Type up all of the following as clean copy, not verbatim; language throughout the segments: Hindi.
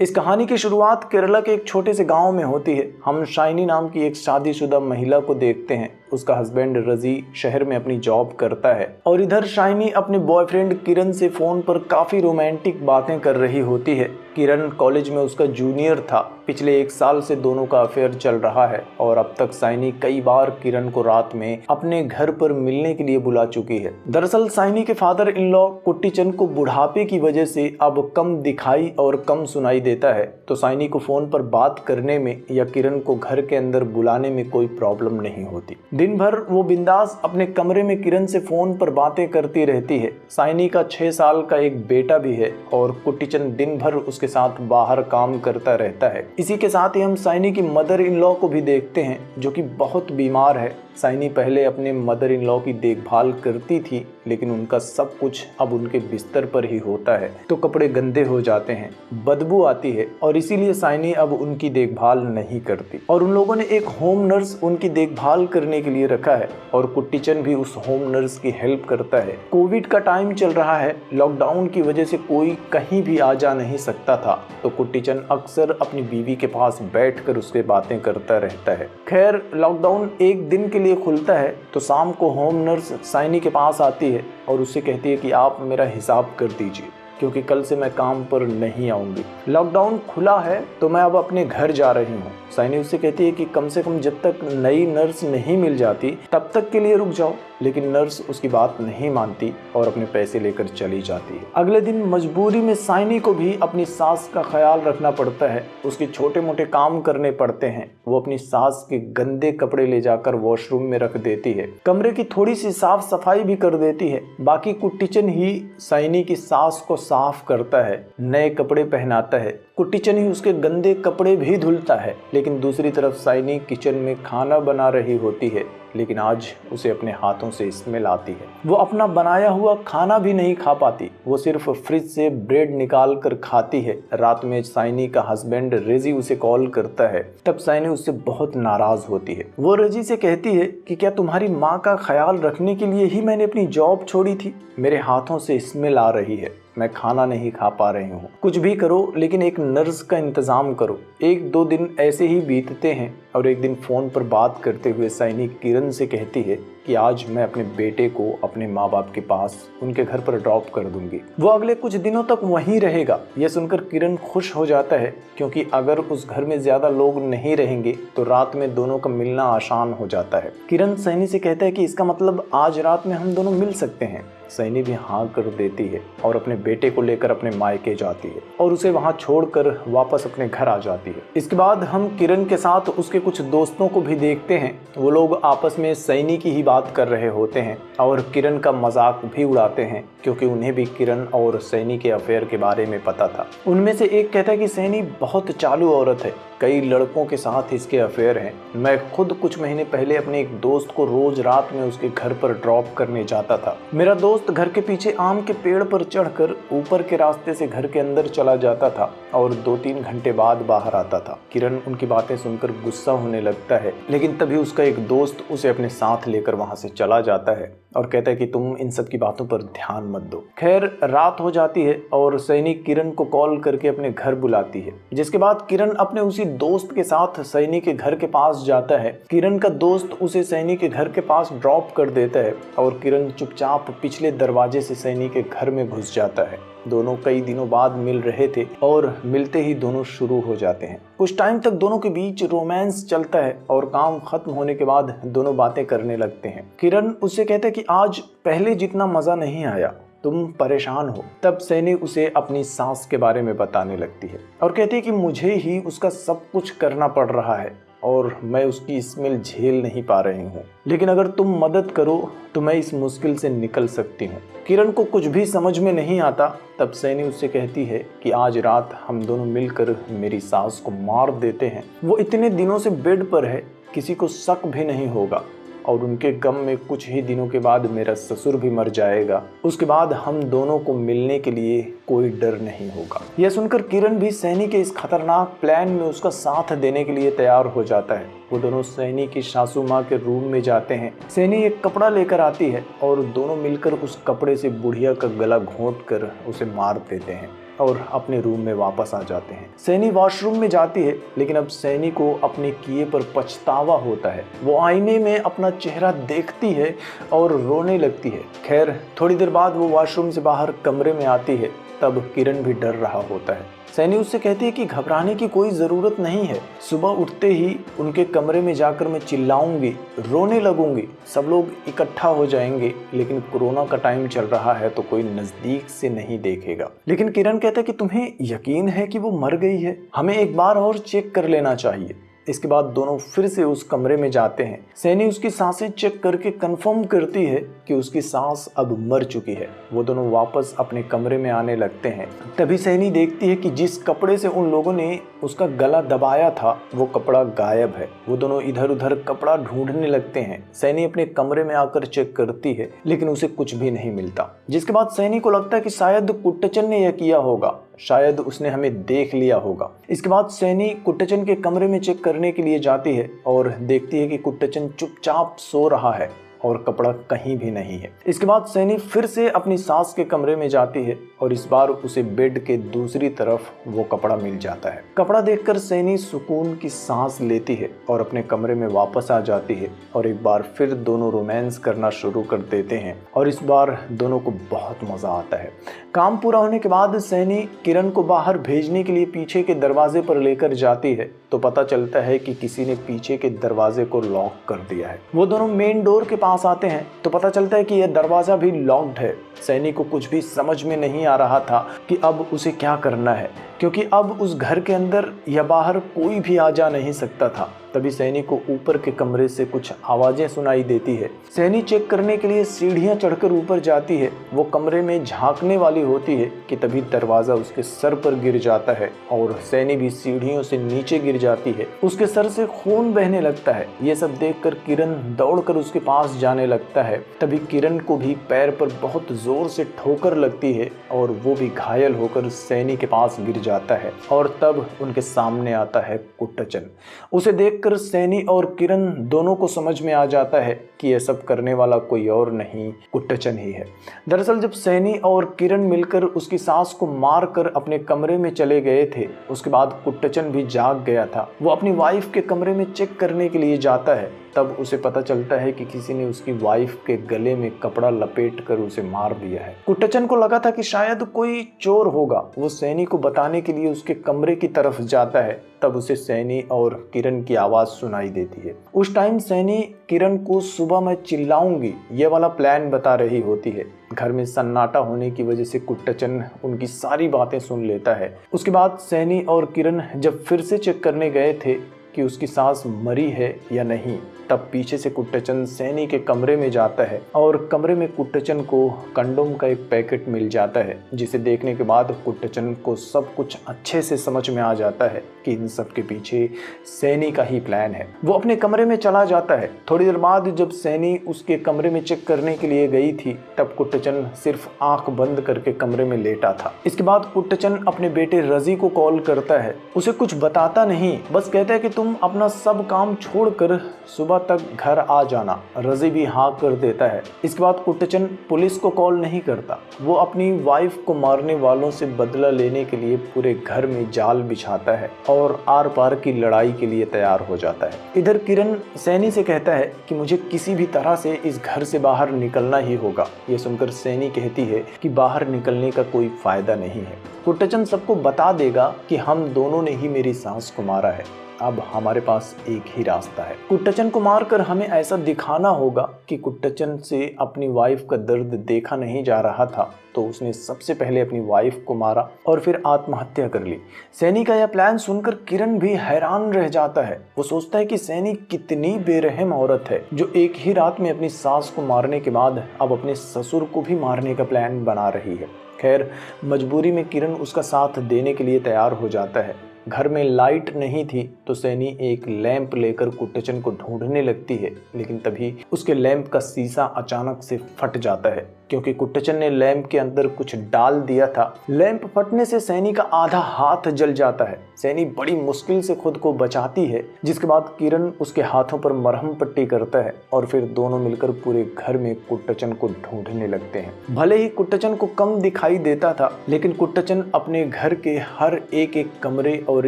इस कहानी की शुरुआत केरला के एक छोटे से गांव में होती है। हम शाइनी नाम की एक शादीशुदा महिला को देखते हैं। उसका हस्बैंड रजी शहर में अपनी जॉब करता है और इधर शाइनी अपने बॉयफ्रेंड किरण से फोन पर काफी रोमांटिक बातें कर रही होती है। किरण कॉलेज में उसका जूनियर था। पिछले 1 साल से दोनों का अफेयर चल रहा है और अब तक शाइनी कई बार किरण को रात में अपने घर पर मिलने के लिए बुला चुकी है। दरअसल शाइनी के फादर इन लॉ कुट्टी चंद को बुढ़ापे की वजह से अब कम दिखाई और कम सुनाई देता है, तो शाइनी को फोन पर बात करने में या किरण को घर के अंदर बुलाने में कोई प्रॉब्लम नहीं होती। दिन भर वो बिंदास अपने कमरे में किरण से फोन पर बातें करती रहती है। शाइनी का 6 साल का एक बेटा भी है और कुट्टी चंद दिन भर उसके साथ बाहर काम करता रहता है। इसी के साथ ही हम शाइनी की मदर इन लॉ को भी देखते हैं जो कि बहुत बीमार है। शाइनी पहले अपने मदर इन लॉ की देखभाल करती थी, लेकिन उनका सब कुछ अब उनके बिस्तर पर ही होता है, तो कपड़े गंदे हो जाते हैं, बदबू आती है और इसीलिए शाइनी अब उनकी देखभाल नहीं करती। और उन लोगों ने एक होम नर्स उनकी देखभाल करने के लिए रखा है और कुट्टी चंद भी उस होम नर्स की हेल्प करता है। कोविड का टाइम चल रहा है, लॉकडाउन की वजह से कोई कहीं भी आ जा नहीं सकता था, तो कुट्टी चंद अक्सर अपनी बीवी के पास बैठकर उससे बातें करता रहता है। खैर, लॉकडाउन एक दिन के लिए खुलता है तो शाम को होम नर्स शाइनी के पास आती है और उससे कहती है कि आप मेरा हिसाब कर दीजिए क्योंकि कल से मैं काम पर नहीं आऊंगी। लॉकडाउन खुला है तो मैं अब अपने घर जा रही हूँ। शाइनी उससे कहती है कि कम से कम जब तक नई नर्स नहीं मिल जाती तब तक के लिए रुक जाओ, लेकिन नर्स उसकी बात नहीं मानती और अपने पैसे लेकर चली जाती है। अगले दिन मजबूरी में शाइनी को भी अपनी सास का ख्याल रखना पड़ता है। उसके छोटे मोटे काम करने पड़ते हैं। वो अपनी सास के गंदे कपड़े ले जाकर वॉशरूम में रख देती है, कमरे की थोड़ी सी साफ सफाई भी कर देती है। बाकी कुट्टी चंद ही शाइनी की सास को साफ करता है, नए कपड़े पहनाता है। कुट्टी चंद ही उसके गंदे कपड़े भी धुलता है। लेकिन दूसरी तरफ शाइनी किचन में खाना बना रही होती है, लेकिन आज उसे अपने हाथों से स्मेल आती है। वो अपना बनाया हुआ खाना भी नहीं खा पाती, वो सिर्फ फ्रिज से ब्रेड निकाल कर खाती है। रात में शाइनी का हस्बैंड रेजी उसे कॉल करता है, तब शाइनी उससे बहुत नाराज होती है। वो रेजी से कहती है कि क्या तुम्हारी माँ का ख्याल रखने के लिए ही मैंने अपनी जॉब छोड़ी थी? मेरे हाथों से स्मेल आ रही है, मैं खाना नहीं खा पा रही हूँ। कुछ भी करो लेकिन एक नर्स का इंतजाम करो। 1-2 दिन ऐसे ही बीतते हैं और एक दिन फोन पर बात करते हुए शाइनी किरण से कहती है कि आज मैं अपने बेटे को अपने माँ बाप के पास उनके घर पर ड्रॉप कर दूंगी। वो अगले कुछ दिनों तक वहीं रहेगा। यह सुनकर किरण खुश हो जाता है क्योंकि अगर उस घर में ज्यादा लोग नहीं रहेंगे तो रात में दोनों का मिलना आसान हो जाता है। किरण शाइनी से कहता है कि इसका मतलब आज रात में हम दोनों मिल सकते हैं। शाइनी भी हाँ कर देती है और अपने बेटे को लेकर अपने मायके जाती है और उसे वहां छोड़कर वापस अपने घर आ जाती है। इसके बाद हम किरण के साथ उसके कुछ दोस्तों को भी देखते हैं। वो लोग आपस में शाइनी की ही बात कर रहे होते हैं और किरण का मजाक भी उड़ाते हैं क्योंकि उन्हें भी किरण और शाइनी के अफेयर के बारे में पता था। उनमें से एक कहता है कि शाइनी बहुत चालू औरत है, कई लड़कों के साथ इसके अफेयर हैं। मैं खुद कुछ महीने पहले अपने एक दोस्त को रोज रात में उसके घर पर ड्रॉप करने जाता था। मेरा दोस्त घर के पीछे आम के पेड़ पर चढ़कर ऊपर के रास्ते से घर के अंदर चला जाता था और 2-3 घंटे बाद बाहर आता था। किरण उनकी बातें सुनकर गुस्सा होने लगता है, लेकिन तभी उसका एक दोस्त उसे अपने साथ लेकर वहां से चला जाता है और कहता है कि तुम इन सब की बातों पर ध्यान मत दो। खैर, रात हो जाती है और शाइनी किरण को कॉल करके अपने घर बुलाती है, जिसके बाद किरण अपने उसी दोस्त के साथ शाइनी के घर के पास जाता है। किरण का दोस्त उसे शाइनी के घर के पास ड्रॉप कर देता है और किरण चुपचाप पिछले दरवाजे से शाइनी के घर में घुस जाता है। दोनों कई दिनों बाद मिल रहे थे और मिलते ही दोनों शुरू हो जाते हैं। कुछ टाइम तक दोनों के बीच रोमांस चलता है और काम खत्म होने के बाद दोनों बातें करने लगते हैं। किरण उससे कहता है कि आज पहले जितना मजा नहीं आया, तुम परेशान हो। तब शाइनी उसे अपनी सास के बारे में बताने लगती है और कहती है कि मुझे ही उसका सब कुछ करना पड़ रहा है और मैं उसकी स्मेल झेल नहीं पा रही हूँ, लेकिन अगर तुम मदद करो तो मैं इस मुश्किल से निकल सकती हूँ। किरण को कुछ भी समझ में नहीं आता। तब शाइनी उससे कहती है कि आज रात हम दोनों मिलकर मेरी सास को मार देते हैं। वो इतने दिनों से बेड पर है, किसी को शक भी नहीं होगा और उनके गम में कुछ ही दिनों के बाद मेरा ससुर भी मर जाएगा। उसके बाद हम दोनों को मिलने के लिए कोई डर नहीं होगा। यह सुनकर किरण भी शाइनी के इस खतरनाक प्लान में उसका साथ देने के लिए तैयार हो जाता है। वो दोनों शाइनी की सासू माँ के रूम में जाते हैं। शाइनी एक कपड़ा लेकर आती है और दोनों मिलकर उस कपड़े से बुढ़िया का गला घोंट कर उसे मार देते हैं और अपने रूम में वापस आ जाते हैं। सैनी वॉशरूम में जाती है, लेकिन अब सैनी को अपने किए पर पछतावा होता है। वो आईने में अपना चेहरा देखती है और रोने लगती है। खैर थोड़ी देर बाद वो वॉशरूम से बाहर कमरे में आती है, तब किरण भी डर रहा होता है। सैनी उससे कहती है कि घबराने की कोई ज़रूरत नहीं है, सुबह उठते ही उनके कमरे में जाकर मैं चिल्लाऊंगी, रोने लगूंगी, सब लोग इकट्ठा हो जाएंगे, लेकिन कोरोना का टाइम चल रहा है तो कोई नज़दीक से नहीं देखेगा। लेकिन किरण कहता है कि तुम्हें यकीन है कि वो मर गई है, हमें एक बार और चेक कर लेना चाहिए। इसके बाद दोनों फिर से उस कमरे में जाते हैं। सैनी उसकी सांसें चेक करके कंफर्म करती है कि उसकी सांस अब मर चुकी है। वो दोनों वापस अपने कमरे में आने लगते हैं। तभी सैनी देखती है कि जिस कपड़े से उन लोगों ने उसका गला दबाया था वो कपड़ा गायब है। वो दोनों इधर उधर कपड़ा ढूंढने लगते हैं। सैनी अपने कमरे में आकर चेक करती है, लेकिन उसे कुछ भी नहीं मिलता। जिसके बाद सैनी को लगता है कि शायद कुट्टचन ने यह किया होगा, शायद उसने हमें देख लिया होगा। इसके बाद सैनी कुट्टचन के कमरे में चेक करने के लिए जाती है और देखती है कि कुट्टचन चुपचाप सो रहा है और कपड़ा कहीं भी नहीं है। इसके बाद सैनी फिर से अपनी सास के कमरे में जाती है और इस बार उसे बेड के दूसरी तरफ वो कपड़ा मिल जाता है। कपड़ा देखकर सैनी सुकून की सांस लेती है और अपने कमरे में वापस आ जाती है और एक बार फिर दोनों रोमांस करना शुरू कर देते हैं और इस बार दोनों को बहुत मजा आता है। काम पूरा होने के बाद सैनी किरण को बाहर भेजने के लिए पीछे के दरवाजे पर लेकर जाती है तो पता चलता है कि किसी ने पीछे के दरवाजे को लॉक कर दिया है। वो दोनों मेन डोर के पास आते हैं तो पता चलता है कि यह दरवाजा भी लॉक्ड है। सैनी को कुछ भी समझ में नहीं आ रहा था कि अब उसे क्या करना है, क्योंकि अब उस घर के अंदर या बाहर कोई भी आ जा नहीं सकता था। तभी सैनी को ऊपर के कमरे से कुछ आवाजें सुनाई देती है। सैनी चेक करने के लिए सीढ़ियां चढ़कर ऊपर जाती है। वो कमरे में झांकने वाली होती है कि तभी दरवाजा उसके सर पर गिर जाता है और सैनी भी सीढ़ियों से नीचे गिर जाती है। उसके सर से खून बहने लगता है। ये सब देखकर किरण दौड़कर उसके पास जाने लगता है। तभी किरण को भी पैर पर बहुत जोर से ठोकर लगती है और वो भी घायल होकर सैनी के पास गिर जाता है और तब उनके सामने आता है कुट्टचन। उसे देखकर सैनी और किरण दोनों को समझ में आ जाता है कि यह सब करने वाला कोई और नहीं, कुट्टचन ही है। दरअसल जब सैनी और किरण मिलकर उसकी सास को मारकर अपने कमरे में चले गए थे, उसके बाद कुट्टचन भी जाग गया था। वो अपनी वाइफ के कमरे में चेक करने के लिए जाता है, तब उसे पता चलता है कि किसी ने उसकी वाइफ के गले में कपड़ा लपेट कर उसे मार दिया है। कुट्टचन को लगा था कि शायद कोई चोर होगा। वो सैनी को बताने के लिए उसके कमरे की तरफ जाता है, तब उसे सैनी और किरण की आवाज सुनाई देती है। उस टाइम सैनी किरण को सुबह मैं चिल्लाऊंगी ये वाला प्लान बता रही होती है। घर में सन्नाटा होने की वजह से कुट्टचन उनकी सारी बातें सुन लेता है। उसके बाद सैनी और किरण जब फिर से चेक करने गए थे कि उसकी सास मरी है या नहीं, तब पीछे से कुट्टचन सैनी के कमरे में जाता है और कमरे में कुट्टचन को कंडोम का एक पैकेट मिल जाता है, जिसे देखने के बाद कुट्टचन को सब कुछ अच्छे से समझ में आ जाता है कि इन सब के पीछे सैनी का ही प्लान है। वो अपने कमरे में चला जाता है। थोड़ी देर बाद जब सैनी उसके कमरे में चेक करने के लिए गई थी, तब कुट्टचन सिर्फ आंख बंद करके कमरे में लेटा था। इसके बाद कुट्टचन अपने बेटे रजी को कॉल करता है। उसे कुछ बताता नहीं, बस कहता है कि तुम अपना सब काम छोड़कर सुबह तक घर आ जाना। रजी भी हाँ कर देता है। इसके बाद कुट्टचन पुलिस को कॉल नहीं करता। वो अपनी वाइफ को मारने वालों से बदला लेने के लिए पूरे घर में जाल बिछाता है और आर पार की लड़ाई के लिए तैयार हो जाता है। इधर किरण सैनी से कहता है कि मुझे किसी भी तरह से इस घर से बाहर निकलना ही होगा। ये सुनकर सैनी कहती है कि बाहर निकलने का कोई फायदा नहीं है। कुट्टचन सबको बता देगा कि हम दोनों ने ही मेरी सास को मारा है। अब हमारे पास एक ही रास्ता है। कुट्टचन को मारकर हमें ऐसा दिखाना होगा कि कुट्टचन से अपनी वाइफ का दर्द देखा नहीं जा रहा था, तो उसने सबसे पहले अपनी वाइफ को मारा और फिर आत्महत्या कर ली। सैनी का यह प्लान सुनकर किरण भी हैरान रह जाता है। वो सोचता है कि सैनी कितनी बेरहम औरत है जो एक ही रात में अपनी सास को मारने के बाद अब अपने ससुर को भी मारने का प्लान बना रही है। खैर मजबूरी में किरण उसका साथ देने के लिए तैयार हो जाता है। घर में लाइट नहीं थी तो सैनी एक लैंप लेकर कुट्टचन को ढूंढने लगती है, लेकिन तभी उसके लैंप का शीशा अचानक से फट जाता है क्योंकि कुट्टचन ने लैंप के अंदर कुछ डाल दिया था। लैंप फटने से सैनी का आधा हाथ जल जाता है। सैनी बड़ी मुश्किल से खुद को बचाती है, जिसके बाद किरण उसके हाथों पर मरहम पट्टी करता है और फिर दोनों मिलकर पूरे घर में कुट्टचन को ढूंढने लगते हैं। भले ही कुट्टचन को कम दिखाई देता था, लेकिन कुट्टचन अपने घर के हर एक एक कमरे और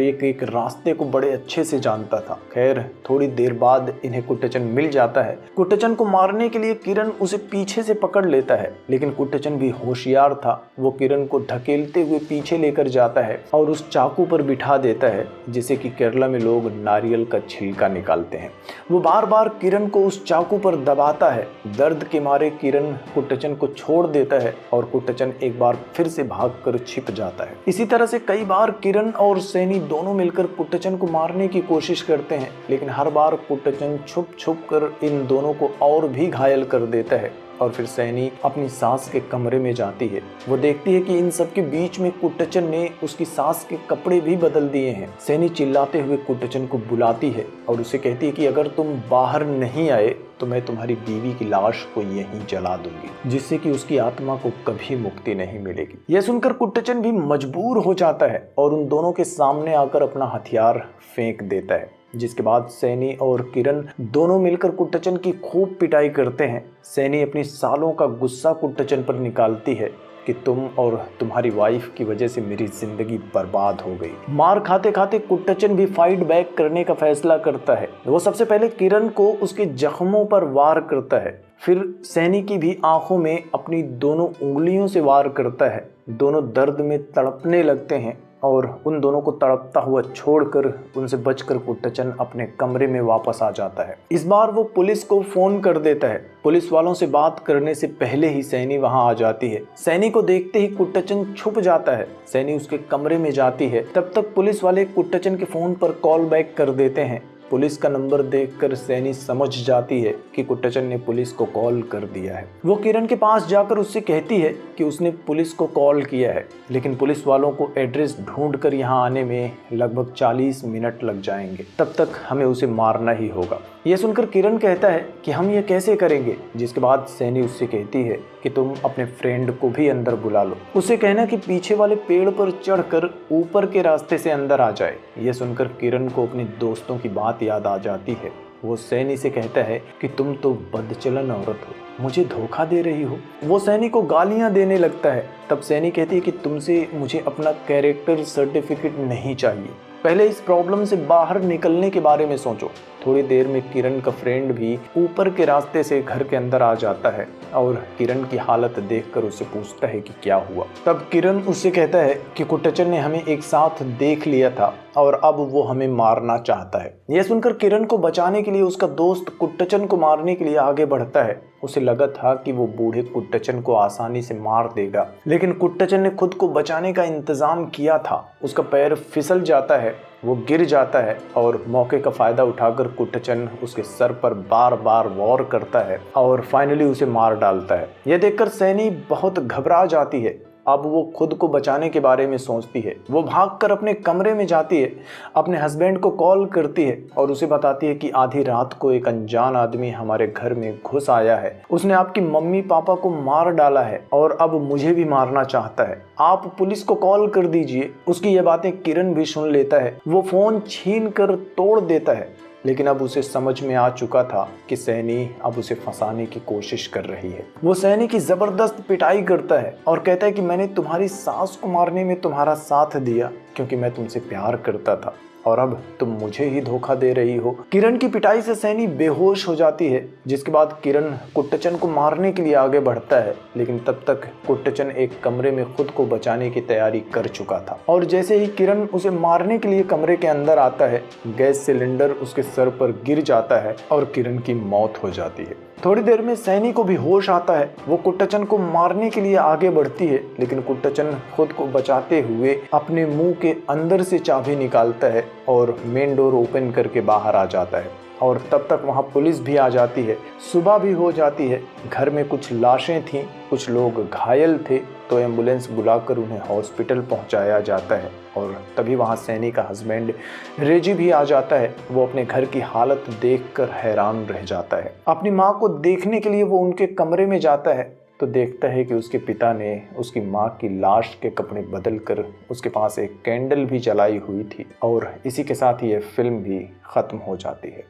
एक एक रास्ते को बड़े अच्छे से जानता था। खैर, थोड़ी देर बाद इन्हें कुट्टचन मिल जाता है। कुट्टचन को मारने के लिए किरण उसे पीछे से पकड़ लेता है, लेकिन कुट्टचन भी होशियार था। वो किरण को ढकेलते हुए पीछे लेकर जाता है और उस चाकू पर बिठा देता है, जिसे कि केरला में लोग नारियल का छिलका निकालते हैं। वो बार बार किरण को उस चाकू पर दबाता है। दर्द के मारे किरण कुट्टचन को छोड़ देता है और कुट्टचन एक बार फिर से भागकर छिप जाता है। इसी तरह से कई बार किरण और सैनी दोनों मिलकर कुट्टचन को मारने की कोशिश करते हैं, लेकिन हर बार कुट्टचन छुप छुप कर इन दोनों को और भी घायल कर देता है। और फिर सैनी अपनी सास के कमरे में जाती है। वो देखती है कि इन सब के बीच में कुट्टचन ने उसकी सास के कपड़े भी बदल दिए हैं। सैनी चिल्लाते हुए कुट्टचन को बुलाती है और उसे कहती है कि अगर तुम बाहर नहीं आए तो मैं तुम्हारी बीवी की लाश को यहीं जला दूंगी, जिससे कि उसकी आत्मा को कभी मुक्ति नहीं मिलेगी। यह सुनकर कुट्टचन भी मजबूर हो जाता है और उन दोनों के सामने आकर अपना हथियार फेंक देता है, जिसके बाद सैनी और किरण दोनों मिलकर कुट्टचन की खूब पिटाई करते हैं। सैनी अपनी सालों का गुस्सा कुट्टचन पर निकालती है कि तुम और तुम्हारी वाइफ की वजह से मेरी जिंदगी बर्बाद हो गई। मार खाते खाते कुट्टचन भी फाइट बैक करने का फैसला करता है। वो सबसे पहले किरण को उसके जख्मों पर वार करता है, फिर सैनी की भी आंखों में अपनी दोनों उंगलियों से वार करता है। दोनों दर्द में तड़पने लगते हैं और उन दोनों को तड़पता हुआ छोड़कर उनसे बचकर कुट्टचन अपने कमरे में वापस आ जाता है। इस बार वो पुलिस को फोन कर देता है। पुलिस वालों से बात करने से पहले ही सैनी वहां आ जाती है। सैनी को देखते ही कुट्टचन छुप जाता है। सैनी उसके कमरे में जाती है। तब तक पुलिस वाले कुट्टचन के फोन पर कॉल बैक कर देते हैं। पुलिस का नंबर देखकर सैनी समझ जाती है कि कुट्टचन ने पुलिस को कॉल कर दिया है। वो किरण के पास जाकर उससे कहती है कि उसने पुलिस को कॉल किया है, लेकिन पुलिस वालों को एड्रेस ढूंढकर यहाँ आने में लगभग 40 मिनट लग जाएंगे। तब तक हमें उसे मारना ही होगा। यह सुनकर किरण कहता है कि हम ये कैसे करेंगे, जिसके बाद सैनी उससे कहती है कि तुम अपने फ्रेंड को भी अंदर बुला लो। उसे कहना कि पीछे वाले पेड़ पर चढ़कर ऊपर के रास्ते से अंदर आ जाए। यह सुनकर किरण को अपने दोस्तों की बात याद आ जाती है। वो सैनी से कहता है कि तुम तो बदचलन औरत हो, मुझे धोखा दे रही हो। वो सैनी को गालियां देने लगता है। तब सैनी कहती है कि तुमसे मुझे अपना कैरेक्टर सर्टिफिकेट नहीं चाहिए, पहले इस प्रॉब्लम से बाहर निकलने के बारे में सोचो। थोड़ी देर में किरण का फ्रेंड भी ऊपर के रास्ते से घर के अंदर आ जाता है और किरण की हालत देखकर उससे पूछता है कि क्या हुआ। तब किरण उससे कहता है कि कुट्टचन ने हमें एक साथ देख लिया था और अब वो हमें मारना चाहता है। यह सुनकर किरण को बचाने के लिए उसका दोस्त कुट्टचन को मारने के लिए आगे बढ़ता है। उसे लगा था कि वो बूढ़े कुट्टचन को आसानी से मार देगा, लेकिन कुट्टचन ने खुद को बचाने का इंतजाम किया था। उसका पैर फिसल जाता है, वो गिर जाता है और मौके का फायदा उठाकर कुट्टचन उसके सर पर बार बार वार करता है और फाइनली उसे मार डालता है। यह देखकर सैनी बहुत घबरा जाती है। अब वो खुद को बचाने के बारे में सोचती है। वो भागकर अपने कमरे में जाती है, अपने हस्बैंड को कॉल करती है और उसे बताती है कि आधी रात को एक अनजान आदमी हमारे घर में घुस आया है। उसने आपकी मम्मी पापा को मार डाला है और अब मुझे भी मारना चाहता है। आप पुलिस को कॉल कर दीजिए। उसकी ये बातें किरण भी सुन लेता है। वो फोन छीन कर तोड़ देता है, लेकिन अब उसे समझ में आ चुका था कि सैनी अब उसे फंसाने की कोशिश कर रही है। वो सैनी की जबरदस्त पिटाई करता है और कहता है कि मैंने तुम्हारी सास को मारने में तुम्हारा साथ दिया क्योंकि मैं तुमसे प्यार करता था और अब तुम मुझे ही धोखा दे रही हो। किरण की पिटाई से सैनी बेहोश हो जाती है, जिसके बाद किरण कुट्टचन को मारने के लिए आगे बढ़ता है, लेकिन तब तक कुट्टचन एक कमरे में खुद को बचाने की तैयारी कर चुका था और जैसे ही किरण उसे मारने के लिए कमरे के अंदर आता है, गैस सिलेंडर उसके सर पर गिर जाता है और किरण की मौत हो जाती है। थोड़ी देर में सैनी को भी होश आता है। वो कुट्टचन को मारने के लिए आगे बढ़ती है, लेकिन कुट्टचन खुद को बचाते हुए अपने मुंह के अंदर से चाबी निकालता है और मेन डोर ओपन करके बाहर आ जाता है। और तब तक वहाँ पुलिस भी आ जाती है। सुबह भी हो जाती है। घर में कुछ लाशें थीं, कुछ लोग घायल थे, तो एम्बुलेंस बुलाकर उन्हें हॉस्पिटल पहुंचाया जाता है। और तभी वहाँ सैनी का हस्बैंड रेजी भी आ जाता है। वो अपने घर की हालत देखकर हैरान रह जाता है। अपनी माँ को देखने के लिए वो उनके कमरे में जाता है तो देखता है कि उसके पिता ने उसकी माँ की लाश के कपड़े बदल कर उसके पास एक कैंडल भी जलाई हुई थी। और इसी के साथ ही यह फिल्म भी ख़त्म हो जाती है।